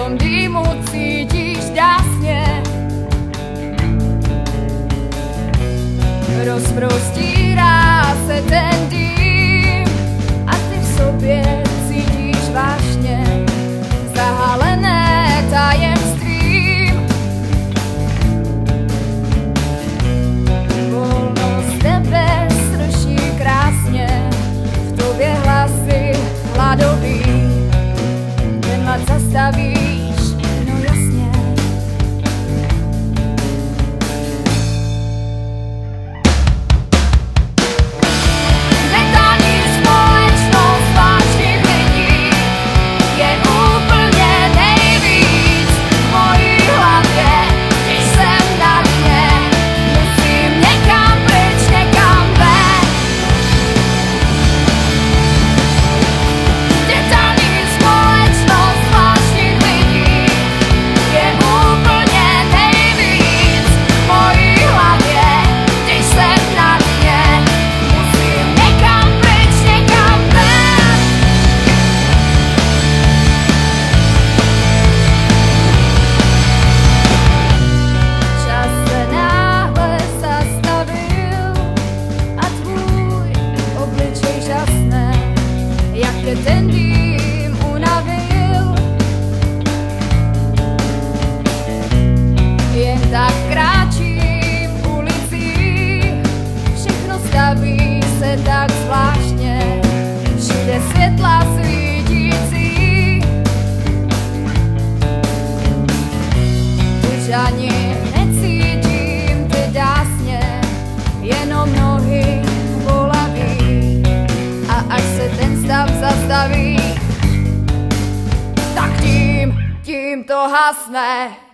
tom dýmu cítíš dásně. Rozprostírá se ten dým a ty v sobě cítíš vášně, zahalené tajemstvím. Volnost tebe srší krásně, v tobě hlasy hladový, ten hlad zastavíš, no jasně. Ten dým unavil, jen tak kráčím ulicí, všechno staví se tak zvláštně, všude světla svítící. Už ani necítím ty dásně, jenom nohy bolaví, a až se ten stav zastaví, tak tím to hasne.